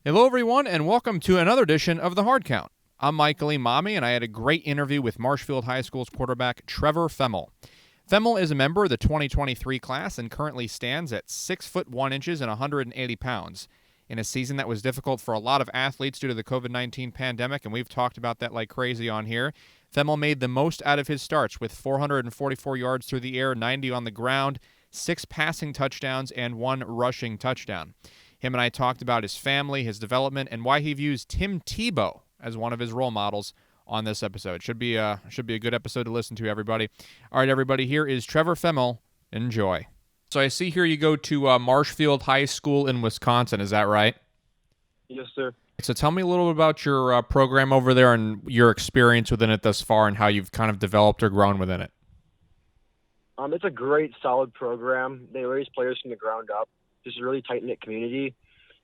Hello, everyone, and welcome to another edition of The Hard Count. I'm Michael Emami, and I had a great interview with Marshfield High School's quarterback, Trevor Foemmel. Foemmel is a member of the 2023 class and currently stands at 6 foot 1 inches and 180 pounds. In a season that was difficult for a lot of athletes due to the COVID-19 pandemic, and we've talked about that like crazy on here, Foemmel made the most out of his starts with 444 yards through the air, 90 on the ground, 6 passing touchdowns, and 1 rushing touchdown. Him and I talked about his family, his development, and why he views Tim Tebow as one of his role models on this episode. Should be a good episode to listen to, everybody. All right, everybody, here is Trevor Foemmel. Enjoy. So I see here you go to Marshfield High School in Wisconsin. Is that right? Yes, sir. So tell me a little bit about your program over there and your experience within it thus far and how you've kind of developed or grown within it. It's a great, solid program. They raise players from the ground up. Just a really tight-knit community.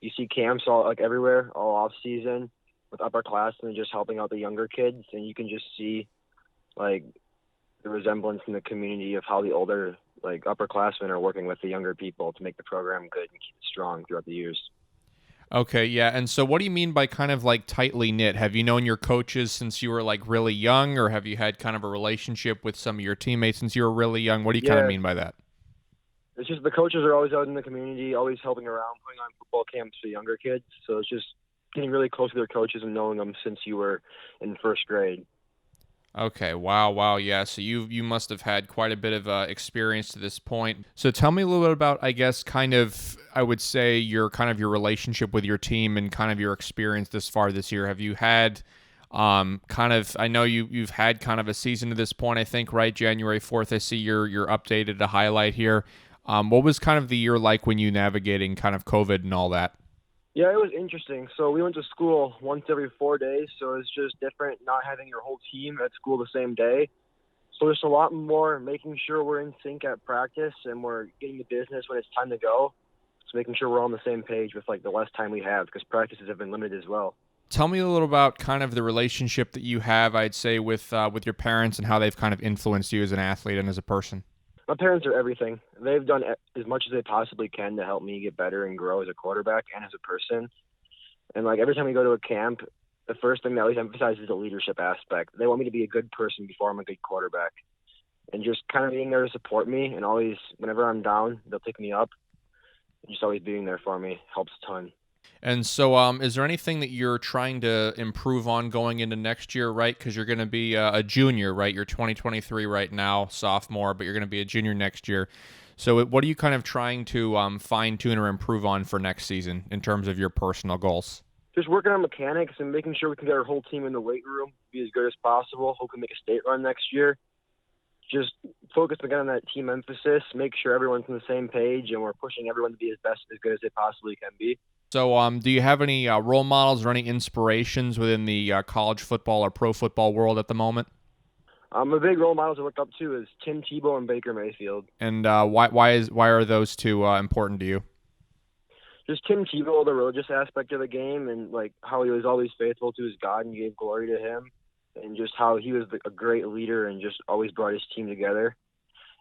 You see camps all everywhere, all off season, with upperclassmen just helping out the younger kids, and you can just see the resemblance in the community of how the older upperclassmen are working with the younger people to make the program good and keep it strong throughout the years. Okay, yeah. And so what do you mean by kind of like tightly knit? Have you known your coaches since you were like really young, or have you had kind of a relationship with some of your teammates since you were really young? What do you kind of mean by that? It's just the coaches are always out in the community, always helping around, putting on football camps for younger kids. So it's just getting really close to their coaches and knowing them since you were in first grade. Okay, wow, yeah. So you must have had quite a bit of experience to this point. So tell me a little bit about, I guess, kind of, I would say your relationship with your team and kind of your experience this far this year. Have you had I know you've had kind of a season to this point, I think, right? January 4th, I see you're updated a highlight here. What was kind of the year like when you navigating kind of COVID and all that? Yeah, it was interesting. So we went to school once every 4 days, so it's just different not having your whole team at school the same day. So there's a lot more making sure we're in sync at practice and we're getting the business when it's time to go. So making sure we're on the same page with the less time we have because practices have been limited as well. Tell me a little about kind of the relationship that you have, I'd say, with your parents and how they've kind of influenced you as an athlete and as a person. My parents are everything. They've done as much as they possibly can to help me get better and grow as a quarterback and as a person. And every time we go to a camp, the first thing they always emphasize is the leadership aspect. They want me to be a good person before I'm a good quarterback. And just kind of being there to support me and always, whenever I'm down, they'll pick me up. And just always being there for me helps a ton. And so, is there anything that you're trying to improve on going into next year, right? Because you're going to be a junior, right? You're 2023 right now, sophomore, but you're going to be a junior next year. So what are you kind of trying to fine-tune or improve on for next season in terms of your personal goals? Just working on mechanics and making sure we can get our whole team in the weight room, be as good as possible, hope we make a state run next year. Just focus again on that team emphasis, make sure everyone's on the same page, and we're pushing everyone to be as good as they possibly can be. So, do you have any role models or any inspirations within the college football or pro football world at the moment? A big role models I look up to is Tim Tebow and Baker Mayfield. And why are those two important to you? Just Tim Tebow, the religious aspect of the game, and how he was always faithful to his God and gave glory to him, and just how he was a great leader and just always brought his team together.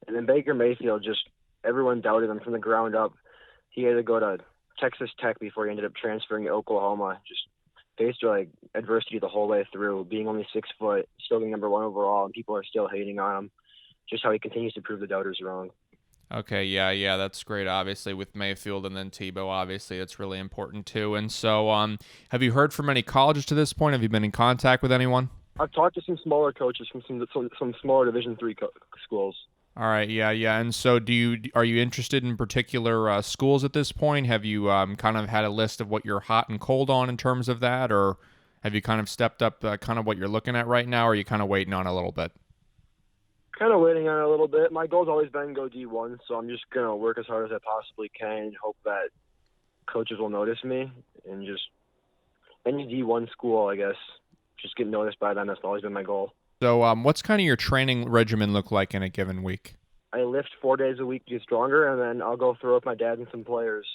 And then Baker Mayfield, just everyone doubted him from the ground up. He had to go to Texas Tech before he ended up transferring to Oklahoma. Just faced adversity the whole way through, being only 6 foot, still getting number 1 overall, and people are still hating on him. Just how he continues to prove the doubters wrong. Okay, yeah, that's great. Obviously, with Mayfield and then Tebow, obviously, it's really important too. And so, have you heard from any colleges to this point? Have you been in contact with anyone? I've talked to some smaller coaches from some smaller Division III schools. All right, yeah. And so, are you interested in particular schools at this point? Have you kind of had a list of what you're hot and cold on in terms of that, or have you kind of stepped up kind of what you're looking at right now, or are you kind of waiting on a little bit? Kind of waiting on it a little bit. My goal's always been go D1, so I'm just going to work as hard as I possibly can and hope that coaches will notice me. And just any D1 school, I guess, just get noticed by them. That's always been my goal. So what's kind of your training regimen look like in a given week? I lift 4 days a week to get stronger, and then I'll go throw with my dad and some players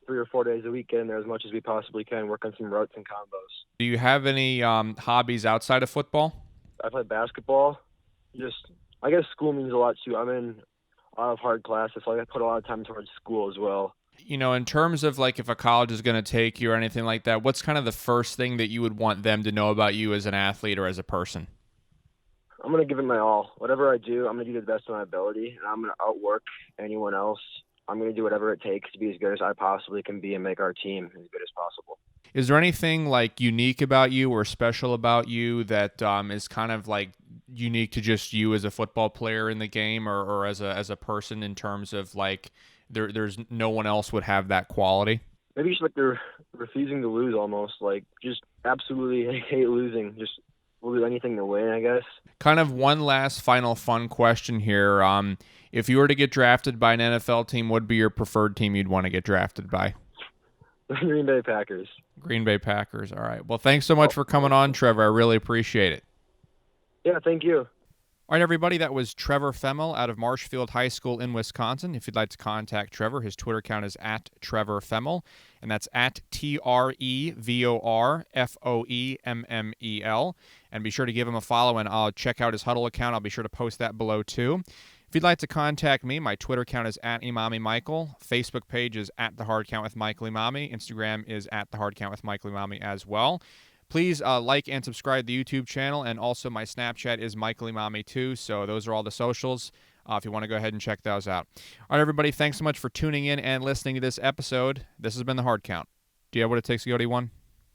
3 or 4 days a week, get in there as much as we possibly can, work on some routes and combos. Do you have any hobbies outside of football? I play basketball. I guess school means a lot too. I'm in a lot of hard classes, so I put a lot of time towards school as well. In terms of like if a college is going to take you or anything like that, what's kind of the first thing that you would want them to know about you as an athlete or as a person? I'm going to give it my all. Whatever I do, I'm going to do the best of my ability, and I'm going to outwork anyone else. I'm going to do whatever it takes to be as good as I possibly can be and make our team as good as possible. Is there anything like unique about you or special about you that is kind of like unique to just you as a football player in the game or as a person in terms of like there's no one else would have that quality? Maybe just like they're refusing to lose almost, like just absolutely hate losing. Just will do anything to win, I guess. Kind of one last final fun question here. If you were to get drafted by an NFL team, what would be your preferred team you'd want to get drafted by? The Green Bay Packers. Green Bay Packers. All right. Well, thanks so much for coming on, Trevor. I really appreciate it. Yeah, thank you. All right, everybody, that was Trevor Foemmel out of Marshfield High School in Wisconsin. If you'd like to contact Trevor, his Twitter account is at Trevor Foemmel, and that's at TrevorFoemmel. And be sure to give him a follow, and I'll check out his Huddle account. I'll be sure to post that below, too. If you'd like to contact me, my Twitter account is at Emami Michael. Facebook page is at The Hard Count with Michael Emami. Instagram is at The Hard Count with Michael Emami as well. Please like and subscribe to the YouTube channel, and also my Snapchat is Michael Emami too, so those are all the socials if you want to go ahead and check those out. All right, everybody, thanks so much for tuning in and listening to this episode. This has been The Hard Count. Do you have what it takes to go D1?